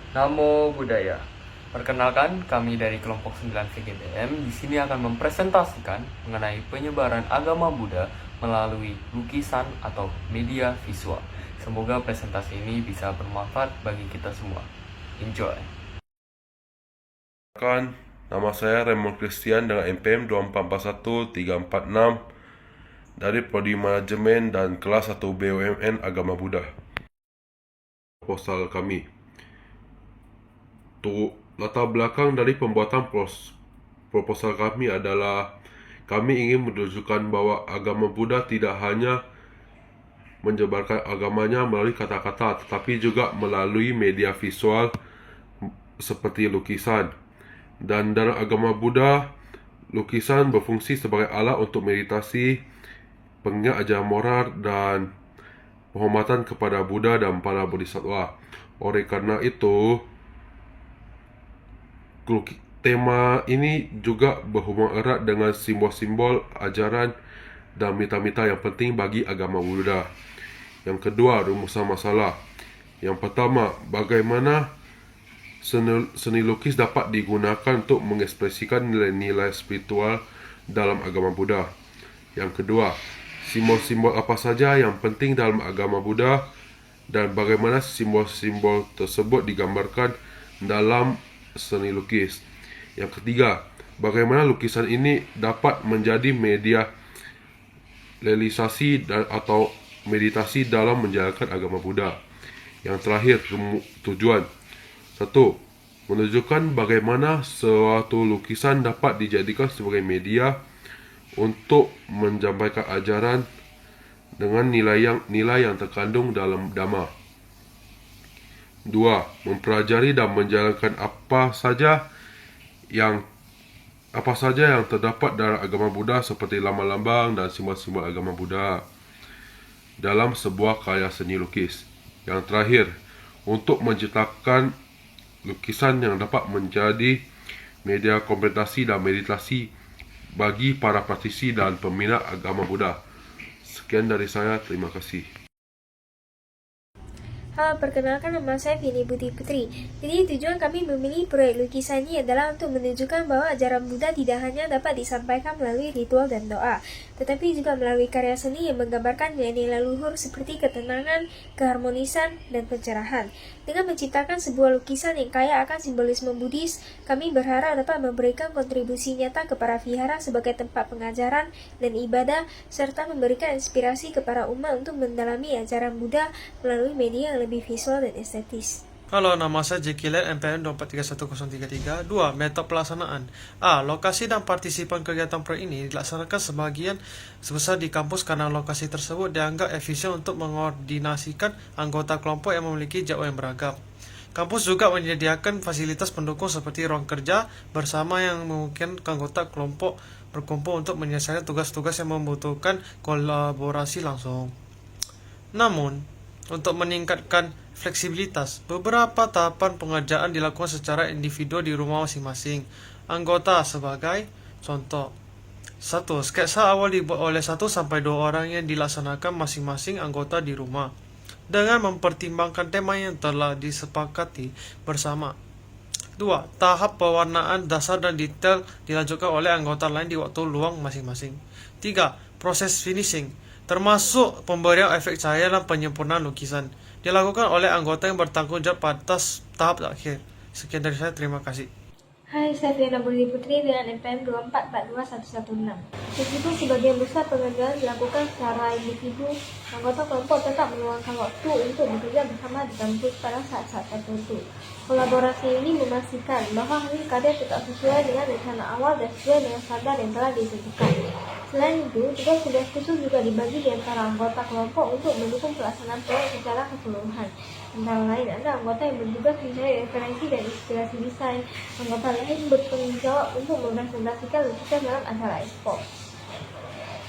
Namo Buddhaya. Perkenalkan, kami dari kelompok 9 VGBM di sini akan mempresentasikan mengenai penyebaran agama Buddha melalui lukisan atau media visual. Semoga presentasi ini bisa bermanfaat bagi kita semua. Enjoy. Nama saya Raymond Christian dengan NPM 2441346 dari Prodi Manajemen dan Kelas 1 BUMN Agama Buddha. Proposal kami. Latar belakang dari pembuatan proposal kami adalah kami ingin menunjukkan bahwa agama Buddha tidak hanya menyebarkan agamanya melalui kata-kata, tetapi juga melalui media visual seperti lukisan. Dan dalam agama Buddha, lukisan berfungsi sebagai alat untuk meditasi, pengingat ajaran moral, dan penghormatan kepada Buddha dan para bodhisattva. Oleh karena itu, tema ini juga berhubungan erat dengan simbol-simbol ajaran dan mita-mita yang penting bagi agama Buddha. Yang kedua, rumusan masalah. Yang pertama, bagaimana seni lukis dapat digunakan untuk mengekspresikan nilai-nilai spiritual dalam agama Buddha. Yang kedua, simbol-simbol apa saja yang penting dalam agama Buddha dan bagaimana simbol-simbol tersebut digambarkan dalam seni lukis. Yang ketiga, bagaimana lukisan ini dapat menjadi media realisasi atau meditasi dalam menjalankan agama Buddha. Yang terakhir, tujuan. 1. Menunjukkan bagaimana suatu lukisan dapat dijadikan sebagai media untuk menyampaikan ajaran dengan nilai yang terkandung dalam Dhamma. 2. Mempelajari dan menjalankan apa saja yang terdapat dalam agama Buddha seperti lambang-lambang dan simbol-simbol agama Buddha dalam sebuah karya seni lukis. Yang terakhir, untuk menciptakan lukisan yang dapat menjadi media kontemplasi dan meditasi bagi para praktisi dan peminat agama Buddha. Sekian dari saya, terima kasih. Halo, perkenalkan nama saya Vini Budi Putri. Jadi tujuan kami memilih proyek lukisan ini adalah untuk menunjukkan bahwa ajaran Buddha tidak hanya dapat disampaikan melalui ritual dan doa, tetapi juga melalui karya seni yang menggambarkan nilai-nilai luhur seperti ketenangan, keharmonisan, dan pencerahan. Dengan menciptakan sebuah lukisan yang kaya akan simbolisme Buddhis, kami berharap dapat memberikan kontribusi nyata kepada vihara sebagai tempat pengajaran dan ibadah, serta memberikan inspirasi kepada umat untuk mendalami ajaran Buddha melalui media yang lebih visual dan estetis. Halo, nama saya Jeki Len, NPM 2431033. 2. Metode pelaksanaan. A. Lokasi dan partisipan kegiatan proyek ini dilaksanakan sebagian sebesar di kampus karena lokasi tersebut dianggap efisien untuk mengordinasikan anggota kelompok yang memiliki jadwal yang beragam. Kampus juga menyediakan fasilitas pendukung seperti ruang kerja bersama yang memungkinkan anggota kelompok berkumpul untuk menyelesaikan tugas-tugas yang membutuhkan kolaborasi langsung. Namun, untuk meningkatkan fleksibilitas, beberapa tahapan pengerjaan dilakukan secara individu di rumah masing-masing anggota sebagai contoh. 1. Sketsa awal dibuat oleh 1-2 orang yang dilaksanakan masing-masing anggota di rumah dengan mempertimbangkan tema yang telah disepakati bersama. 2. Tahap pewarnaan dasar dan detail dilanjutkan oleh anggota lain di waktu luang masing-masing. 3. Proses finishing, termasuk pemberian efek cahaya dan penyempurnaan lukisan, dilakukan oleh anggota yang bertanggung jawab atas tahap akhir. Sekian dari saya, terima kasih. Hai, saya Fiona Budi Putri dengan NPM 2442116. Meskipun sebagian besar pengerjaan dilakukan secara individu, anggota kelompok tetap meluangkan waktu untuk bekerja bersama di kampus pada saat-saat tertentu. Kolaborasi ini memastikan bahwa hasil karya tetap sesuai dengan rencana awal dan sesuai dengan standar yang telah ditentukan. Selain itu, tugas-tugas khusus juga dibagi di antara anggota kelompok untuk mendukung pelaksanaan proyek secara keseluruhan. Antara lain, ada anggota yang bertugas mencari referensi dan inspirasi desain, anggota lain bertanggung jawab untuk merepresentasikan lukisan dalam acara ekspor.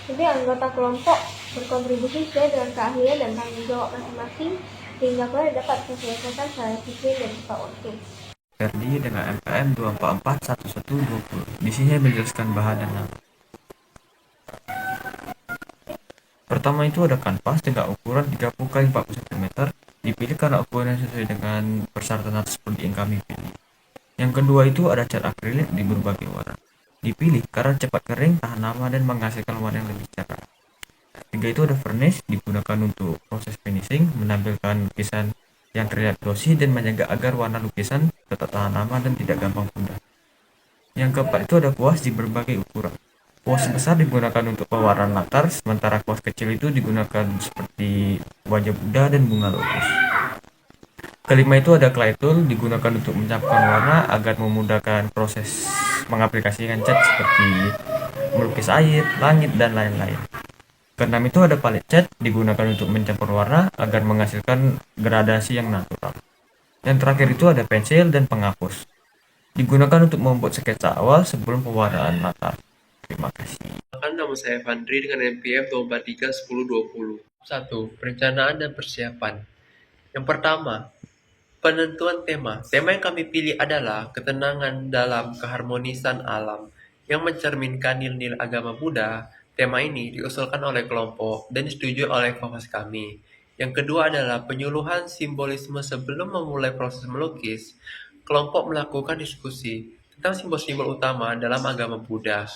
Jadi anggota kelompok berkontribusi sesuai dengan keahlian dan tanggung jawab masing-masing, sehingga proyek dapat diselesaikan secara efisien dan tepat waktu. Ferdi dengan NPM 2441120. Di sini saya menjelaskan bahan dan nama. Pertama itu ada kanvas dengan ukuran 30 x 40 cm Dipilih karena ukuran yang sesuai dengan persyaratan atas seperti yang kami pilih. Yang kedua itu ada cat akrilik di berbagai warna. Dipilih karena cepat kering, tahan lama, dan menghasilkan warna yang lebih cerah. Tiga itu ada furnish, digunakan untuk proses finishing, menampilkan lukisan yang terlihat glossy dan menjaga agar warna lukisan tetap tahan lama dan tidak gampang pudar. Yang keempat itu ada kuas di berbagai ukuran. Kuas besar digunakan untuk pewarnaan latar, sementara kuas kecil itu digunakan seperti wajah Buddha dan bunga lotus. Kelima itu ada clay tool, digunakan untuk mencampurkan warna agar memudahkan proses mengaplikasikan cat seperti melukis air, langit, dan lain-lain. Keenam itu ada palette cat, digunakan untuk mencampur warna agar menghasilkan gradasi yang natural. Yang terakhir itu ada pensil dan penghapus, digunakan untuk membuat sketsa awal sebelum pewarnaan latar. Terima kasih. Nama saya Fandri dengan NPM 2431020. 1. Perencanaan dan persiapan. Yang pertama, penentuan tema. Tema yang kami pilih adalah ketenangan dalam keharmonisan alam yang mencerminkan nilai-nilai agama Buddha. Tema ini diusulkan oleh kelompok dan disetujui oleh fakultas kami. Yang kedua adalah penyuluhan simbolisme sebelum memulai proses melukis. Kelompok melakukan diskusi tentang simbol-simbol utama dalam agama Buddha,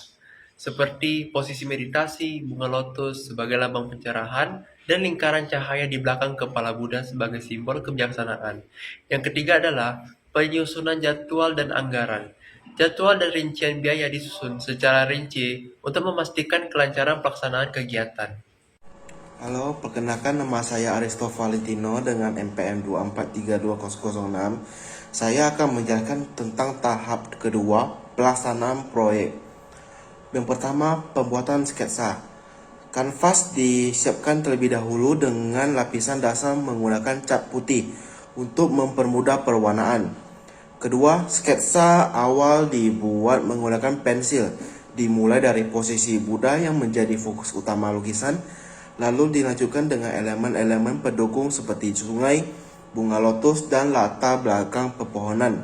seperti posisi meditasi, bunga lotus sebagai lambang pencerahan, dan lingkaran cahaya di belakang kepala Buddha sebagai simbol kebijaksanaan. Yang ketiga adalah penyusunan jadwal dan anggaran. Jadwal dan rincian biaya disusun secara rinci untuk memastikan kelancaran pelaksanaan kegiatan. Halo, perkenalkan nama saya Aristo Valentino dengan NPM 2432006. Saya akan menjelaskan tentang tahap kedua pelaksanaan proyek. Yang pertama, pembuatan sketsa. Kanvas disiapkan terlebih dahulu dengan lapisan dasar menggunakan cat putih untuk mempermudah perwarnaan. Kedua, sketsa awal dibuat menggunakan pensil. Dimulai dari posisi Buddha yang menjadi fokus utama lukisan, lalu dilanjutkan dengan elemen-elemen pendukung seperti sungai, bunga lotus, dan latar belakang pepohonan.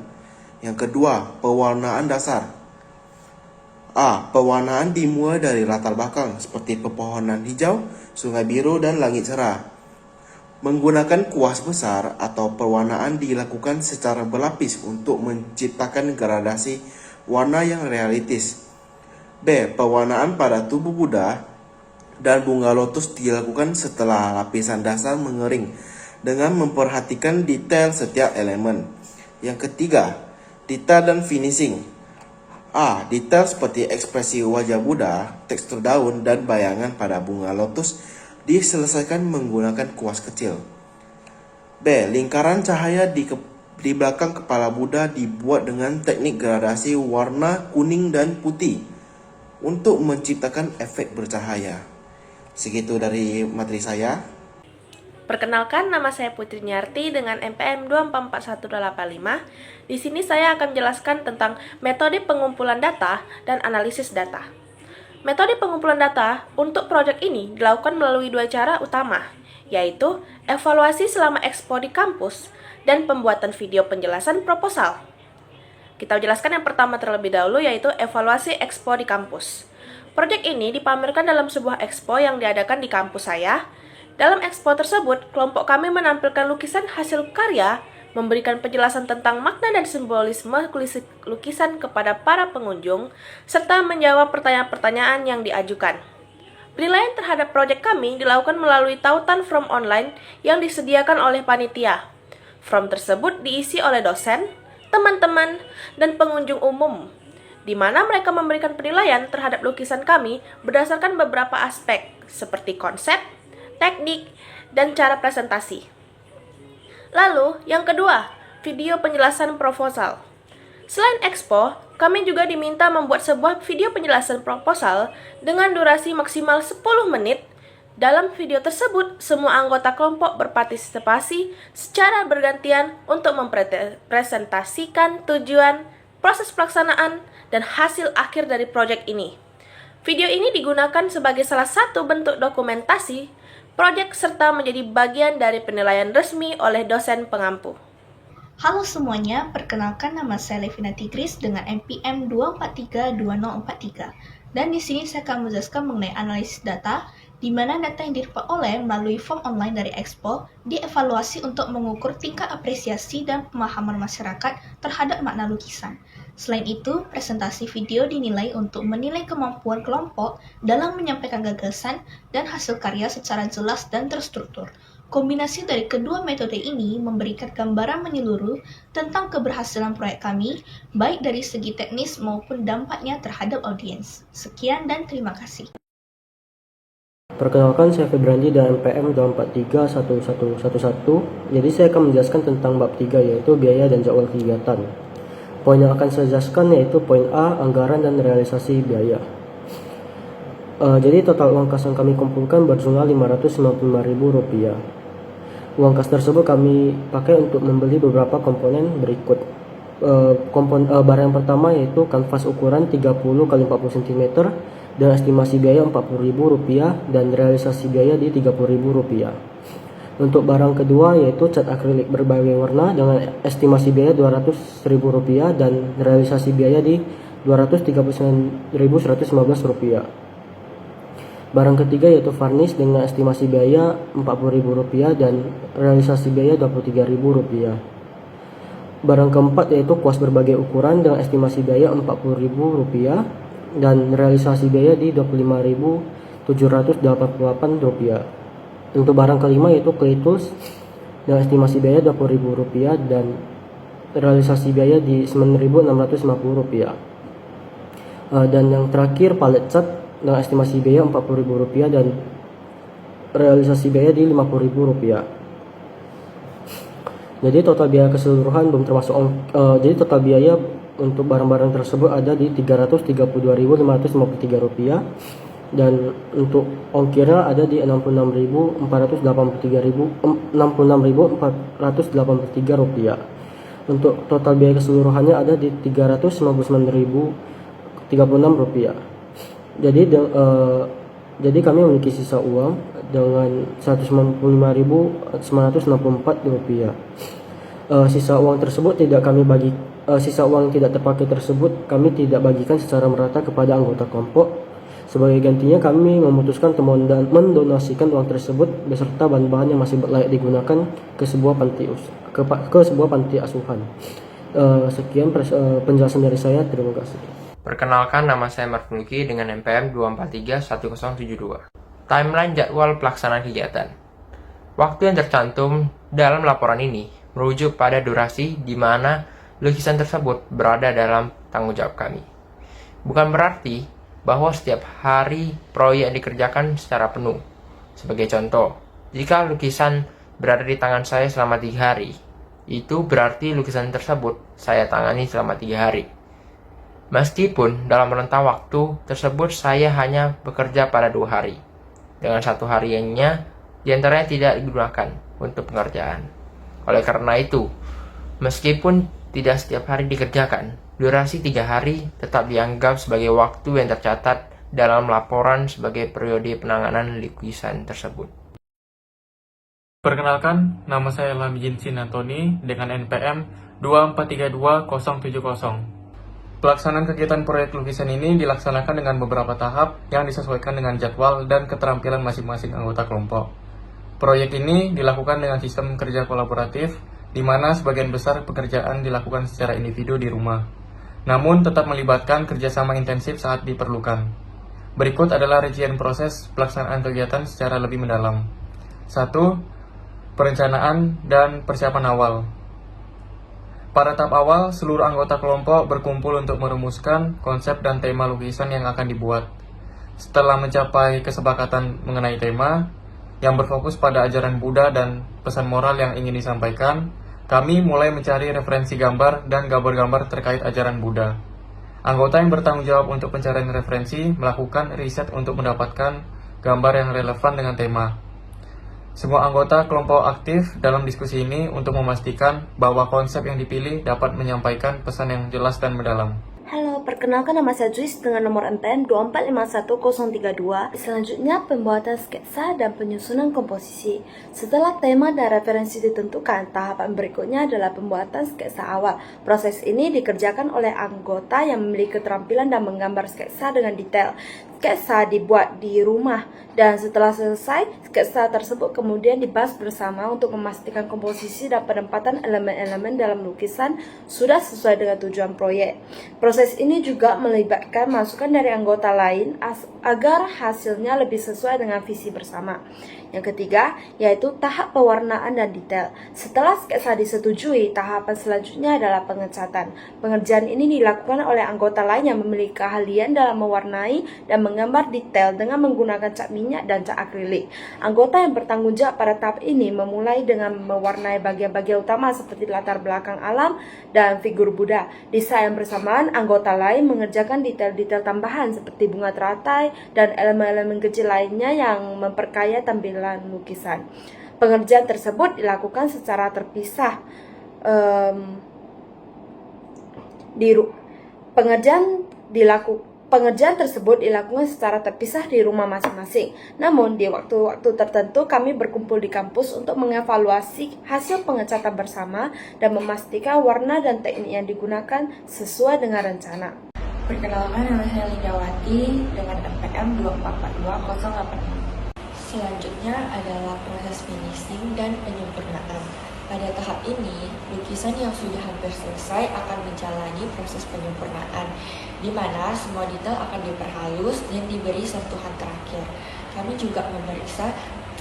Yang kedua, pewarnaan dasar. Pewarnaan dimulai dari latar belakang seperti pepohonan hijau, sungai biru, dan langit cerah. Menggunakan kuas besar atau pewarnaan dilakukan secara berlapis untuk menciptakan gradasi warna yang realistis. B. Pewarnaan pada tubuh Buddha dan bunga lotus dilakukan setelah lapisan dasar mengering dengan memperhatikan detail setiap elemen. Yang ketiga, detail dan finishing. Detail seperti ekspresi wajah Buddha, tekstur daun, dan bayangan pada bunga lotus diselesaikan menggunakan kuas kecil. B. Lingkaran cahaya di belakang kepala Buddha dibuat dengan teknik gradasi warna kuning dan putih untuk menciptakan efek bercahaya. Segitu dari materi saya. Perkenalkan, nama saya Putri Nyarti dengan NPM 2441285. Di sini saya akan menjelaskan tentang metode pengumpulan data dan analisis data. Metode pengumpulan data untuk proyek ini dilakukan melalui dua cara utama, yaitu evaluasi selama ekspo di kampus dan pembuatan video penjelasan proposal. Kita jelaskan yang pertama terlebih dahulu, yaitu evaluasi ekspo di kampus. Proyek ini dipamerkan dalam sebuah ekspo yang diadakan di kampus saya. Dalam ekspo tersebut, kelompok kami menampilkan lukisan hasil karya, memberikan penjelasan tentang makna dan simbolisme lukisan kepada para pengunjung, serta menjawab pertanyaan-pertanyaan yang diajukan. Penilaian terhadap proyek kami dilakukan melalui tautan form online yang disediakan oleh panitia. Form tersebut diisi oleh dosen, teman-teman, dan pengunjung umum, di mana mereka memberikan penilaian terhadap lukisan kami berdasarkan beberapa aspek, seperti konsep, teknik, dan cara presentasi. Lalu, yang kedua, video penjelasan proposal. Selain ekspo, kami juga diminta membuat sebuah video penjelasan proposal dengan durasi maksimal 10 menit. Dalam video tersebut, semua anggota kelompok berpartisipasi secara bergantian untuk mempresentasikan tujuan, proses pelaksanaan, dan hasil akhir dari proyek ini. Video ini digunakan sebagai salah satu bentuk dokumentasi proyek serta menjadi bagian dari penilaian resmi oleh dosen pengampu. Halo semuanya, perkenalkan nama saya Levina Tigris dengan NPM 2432043. Dan di sini saya akan menjelaskan mengenai analisis data di mana data yang diperoleh melalui form online dari Expo dievaluasi untuk mengukur tingkat apresiasi dan pemahaman masyarakat terhadap makna lukisan. Selain itu, presentasi video dinilai untuk menilai kemampuan kelompok dalam menyampaikan gagasan dan hasil karya secara jelas dan terstruktur. Kombinasi dari kedua metode ini memberikan gambaran menyeluruh tentang keberhasilan proyek kami, baik dari segi teknis maupun dampaknya terhadap audiens. Sekian dan terima kasih. Perkenalkan, saya Febrandi dan NPM 2431111. Jadi saya akan menjelaskan tentang bab 3, yaitu biaya dan jadwal kegiatan. Poin yang akan saya jelaskan yaitu poin A, anggaran dan realisasi biaya. Jadi total uang kas yang kami kumpulkan berjumlah Rp595.000. Uang kas tersebut kami pakai untuk membeli beberapa komponen berikut. Barang yang pertama yaitu kanvas ukuran 30 x 40 cm dan estimasi biaya Rp40.000 dan realisasi biaya di Rp30.000. Untuk barang kedua yaitu cat akrilik berbagai warna dengan estimasi biaya Rp200.000 dan realisasi biaya di Rp239.115. Barang ketiga yaitu varnish dengan estimasi biaya Rp40.000 dan realisasi biaya Rp23.000. Barang keempat yaitu kuas berbagai ukuran dengan estimasi biaya Rp40.000 dan realisasi biaya di Rp25.788. Untuk barang kelima yaitu clay tools dengan estimasi biaya Rp20.000 dan realisasi biaya di Rp9.650. Dan yang terakhir palet cat dengan estimasi biaya Rp40.000 dan realisasi biaya di Rp50.000. Jadi total biaya keseluruhan belum termasuk jadi total biaya untuk barang-barang tersebut ada di Rp332.553 dan untuk ongkirnya ada di Rp66.483. Untuk total biaya keseluruhannya ada di Rp399.036. Jadi kami memiliki sisa uang dengan Rp195.964. Sisa uang tersebut sisa uang yang tidak terpakai tersebut kami tidak bagikan secara merata kepada anggota kelompok. Sebagai gantinya kami memutuskan mendonasikan uang tersebut beserta bahan-bahan yang masih layak digunakan ke sebuah panti asuhan. Sekian penjelasan dari saya, terima kasih. Perkenalkan, nama saya Martin Luki dengan NPM 2431072. Timeline jadwal pelaksanaan kegiatan. Waktu yang tercantum dalam laporan ini merujuk pada durasi di mana lukisan tersebut berada dalam tanggung jawab kami. Bukan berarti bahwa setiap hari proyek dikerjakan secara penuh. Sebagai contoh, jika lukisan berada di tangan saya selama 3 hari, itu berarti lukisan tersebut saya tangani selama 3 hari. Meskipun dalam rentang waktu tersebut saya hanya bekerja pada 2 hari, dengan 1 harinya diantaranya tidak digunakan untuk pengerjaan. Oleh karena itu, meskipun tidak setiap hari dikerjakan, durasi 3 hari tetap dianggap sebagai waktu yang tercatat dalam laporan sebagai periode penanganan lukisan tersebut. Perkenalkan, nama saya Lamijin Sinantoni dengan NPM 2432070. Pelaksanaan kegiatan proyek lukisan ini dilaksanakan dengan beberapa tahap yang disesuaikan dengan jadwal dan keterampilan masing-masing anggota kelompok. Proyek ini dilakukan dengan sistem kerja kolaboratif, di mana sebagian besar pekerjaan dilakukan secara individu di rumah. Namun tetap melibatkan kerjasama intensif saat diperlukan. Berikut adalah rincian proses pelaksanaan kegiatan secara lebih mendalam. 1. Perencanaan dan persiapan awal. Pada tahap awal, seluruh anggota kelompok berkumpul untuk merumuskan konsep dan tema lukisan yang akan dibuat. Setelah mencapai kesepakatan mengenai tema, yang berfokus pada ajaran Buddha dan pesan moral yang ingin disampaikan, kami mulai mencari referensi gambar dan gambar-gambar terkait ajaran Buddha. Anggota yang bertanggung jawab untuk pencarian referensi melakukan riset untuk mendapatkan gambar yang relevan dengan tema. Semua anggota kelompok aktif dalam diskusi ini untuk memastikan bahwa konsep yang dipilih dapat menyampaikan pesan yang jelas dan mendalam. Halo, perkenalkan nama saya Juice dengan nomor NPM 2451032. Selanjutnya, pembuatan sketsa dan penyusunan komposisi. Setelah tema dan referensi ditentukan, tahapan berikutnya adalah pembuatan sketsa awal. Proses ini dikerjakan oleh anggota yang memiliki keterampilan dan menggambar sketsa dengan detail. Sketsa dibuat di rumah dan setelah selesai, sketsa tersebut kemudian dibahas bersama untuk memastikan komposisi dan penempatan elemen-elemen dalam lukisan sudah sesuai dengan tujuan proyek. Proses ini juga melibatkan masukan dari anggota lain agar hasilnya lebih sesuai dengan visi bersama. Yang ketiga, yaitu tahap pewarnaan dan detail. Setelah sketsa disetujui, tahapan selanjutnya adalah pengecatan. Pengerjaan ini dilakukan oleh anggota lain yang memiliki keahlian dalam mewarnai dan menggambar detail dengan menggunakan cat minyak dan cat akrilik. Anggota yang bertanggung jawab pada tahap ini memulai dengan mewarnai bagian-bagian utama seperti latar belakang alam dan figur Buddha. Di saat yang bersamaan, anggota lain mengerjakan detail-detail tambahan seperti bunga teratai dan elemen-elemen kecil lainnya yang memperkaya tampilan lukisan. Pengerjaan tersebut dilakukan secara terpisah. Pengerjaan tersebut dilakukan secara terpisah di rumah masing-masing. Namun, di waktu-waktu tertentu kami berkumpul di kampus untuk mengevaluasi hasil pengecatan bersama dan memastikan warna dan teknik yang digunakan sesuai dengan rencana. Perkenalkan, nama saya Lindawati dengan NPM 2442086. Selanjutnya adalah proses finishing dan penyempurnaan. Pada tahap ini, lukisan yang sudah hampir selesai akan menjalani proses penyempurnaan, di mana semua detail akan diperhalus dan diberi sentuhan terakhir. Kami juga memeriksa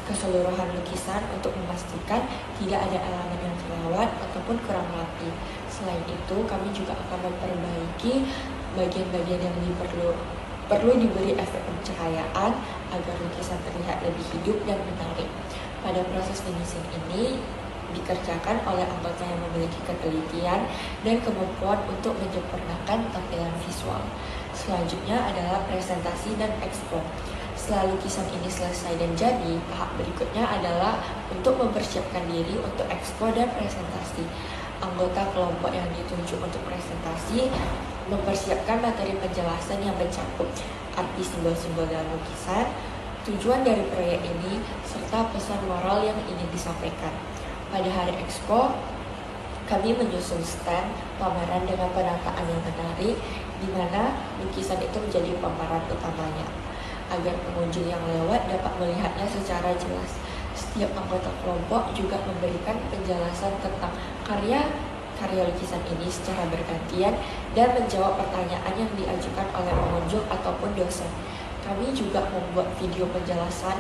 keseluruhan lukisan untuk memastikan tidak ada elemen yang kelewat ataupun kurang rapi. Selain itu, kami juga akan memperbaiki bagian-bagian yang perlu diberi efek pencahayaan agar lukisan terlihat lebih hidup dan menarik. Pada proses finishing ini dikerjakan oleh anggota yang memiliki ketelitian dan kemampuan untuk menyempurnakan tampilan visual. Selanjutnya adalah presentasi dan ekspo. Setelah lukisan ini selesai dan jadi, tahap berikutnya adalah untuk mempersiapkan diri untuk ekspo dan presentasi. Anggota kelompok yang ditunjuk untuk presentasi mempersiapkan materi penjelasan yang mencakup arti simbol-simbol dalam lukisan, tujuan dari proyek ini, serta pesan moral yang ingin disampaikan. Pada hari ekspo, kami menyusun stand pameran dengan penataan yang menarik, di mana lukisan itu menjadi pameran utamanya, agar pengunjung yang lewat dapat melihatnya secara jelas. Setiap anggota kelompok juga memberikan penjelasan tentang karya lukisan ini secara bergantian dan menjawab pertanyaan yang diajukan oleh pengunjung ataupun dosen. Kami juga membuat video penjelasan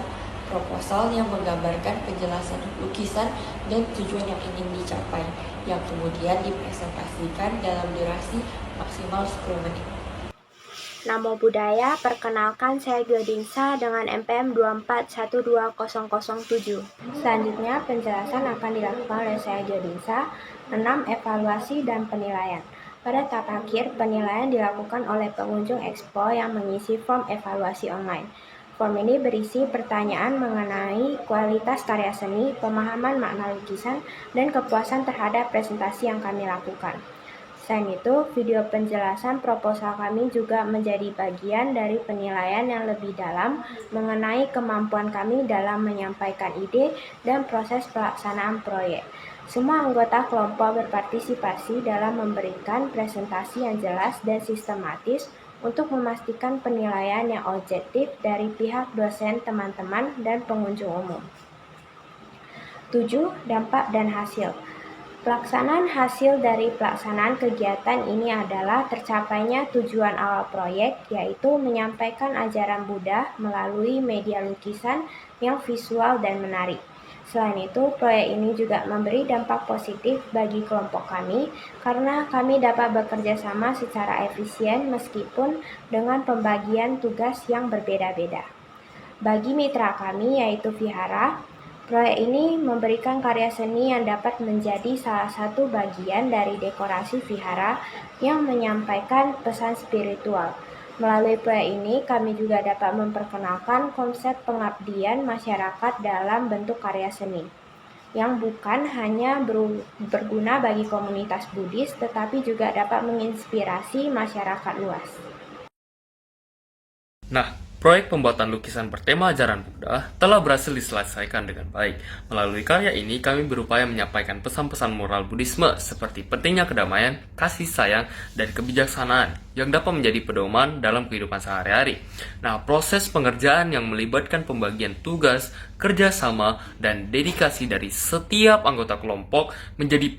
proposal yang menggambarkan penjelasan lukisan dan tujuan yang ingin dicapai, yang kemudian dipresentasikan dalam durasi maksimal 10 menit. Namo Buddhaya, perkenalkan saya Gyodingsa dengan NPM 2412007. Selanjutnya, penjelasan akan dilakukan oleh saya Gyodingsa. 6. Evaluasi dan penilaian. Pada tahap akhir, penilaian dilakukan oleh pengunjung ekspo yang mengisi form evaluasi online. Form ini berisi pertanyaan mengenai kualitas karya seni, pemahaman makna lukisan, dan kepuasan terhadap presentasi yang kami lakukan. Selain itu, video penjelasan proposal kami juga menjadi bagian dari penilaian yang lebih dalam mengenai kemampuan kami dalam menyampaikan ide dan proses pelaksanaan proyek. Semua anggota kelompok berpartisipasi dalam memberikan presentasi yang jelas dan sistematis untuk memastikan penilaian yang objektif dari pihak dosen, teman-teman, dan pengunjung umum. 7. Dampak dan hasil. Pelaksanaan hasil dari pelaksanaan kegiatan ini adalah tercapainya tujuan awal proyek, yaitu menyampaikan ajaran Buddha melalui media lukisan yang visual dan menarik. Selain itu, proyek ini juga memberi dampak positif bagi kelompok kami karena kami dapat bekerja sama secara efisien meskipun dengan pembagian tugas yang berbeda-beda. Bagi mitra kami yaitu Vihara, proyek ini memberikan karya seni yang dapat menjadi salah satu bagian dari dekorasi Vihara yang menyampaikan pesan spiritual. Melalui proyek ini, kami juga dapat memperkenalkan konsep pengabdian masyarakat dalam bentuk karya seni. yang bukan hanya berguna bagi komunitas Buddhis, tetapi juga dapat menginspirasi masyarakat luas. Nah, proyek pembuatan lukisan bertema ajaran Buddha telah berhasil diselesaikan dengan baik. Melalui karya ini, kami berupaya menyampaikan pesan-pesan moral Buddhisme seperti pentingnya kedamaian, kasih sayang, dan kebijaksanaan yang dapat menjadi pedoman dalam kehidupan sehari-hari. Nah, proses pengerjaan yang melibatkan pembagian tugas, kerjasama, dan dedikasi dari setiap anggota kelompok menjadi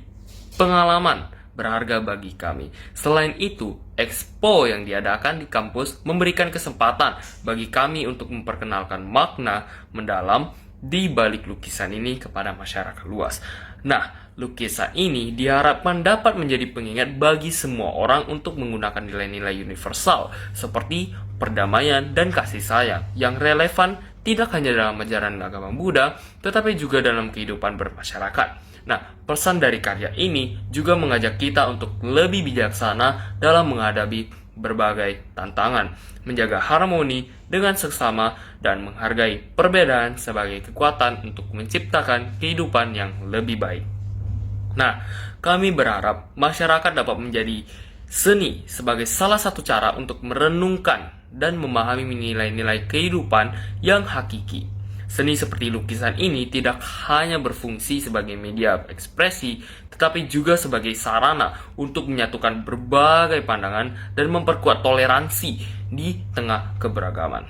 pengalaman berharga bagi kami. Selain itu, expo yang diadakan di kampus memberikan kesempatan bagi kami untuk memperkenalkan makna mendalam di balik lukisan ini kepada masyarakat luas. Nah, lukisan ini diharapkan dapat menjadi pengingat bagi semua orang untuk menggunakan nilai-nilai universal seperti perdamaian dan kasih sayang yang relevan tidak hanya dalam ajaran agama Buddha, tetapi juga dalam kehidupan bermasyarakat. Nah, pesan dari karya ini juga mengajak kita untuk lebih bijaksana dalam menghadapi berbagai tantangan, menjaga harmoni dengan sesama, dan menghargai perbedaan sebagai kekuatan untuk menciptakan kehidupan yang lebih baik. Nah, kami berharap masyarakat dapat menjadi seni sebagai salah satu cara untuk merenungkan dan memahami nilai-nilai kehidupan yang hakiki. Seni seperti lukisan ini tidak hanya berfungsi sebagai media ekspresi, tetapi juga sebagai sarana untuk menyatukan berbagai pandangan dan memperkuat toleransi di tengah keberagaman.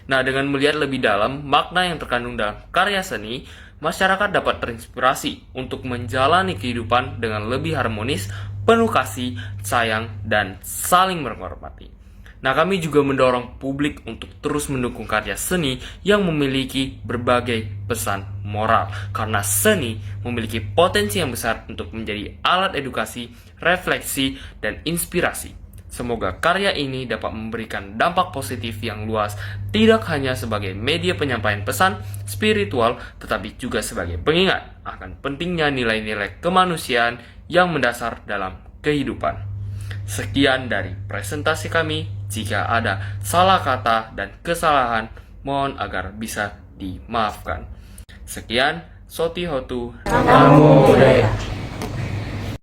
Nah, dengan melihat lebih dalam makna yang terkandung dalam karya seni, masyarakat dapat terinspirasi untuk menjalani kehidupan dengan lebih harmonis, penuh kasih, sayang, dan saling menghormati. Nah, kami juga mendorong publik untuk terus mendukung karya seni yang memiliki berbagai pesan moral, karena seni memiliki potensi yang besar untuk menjadi alat edukasi, refleksi, dan inspirasi. Semoga karya ini dapat memberikan dampak positif yang luas, tidak hanya sebagai media penyampaian pesan spiritual, tetapi juga sebagai pengingat akan pentingnya nilai-nilai kemanusiaan yang mendasar dalam kehidupan. Sekian dari presentasi kami. Jika ada salah kata dan kesalahan, mohon agar bisa dimaafkan. Sekian, Soti Hotu. Namo Buddhaya.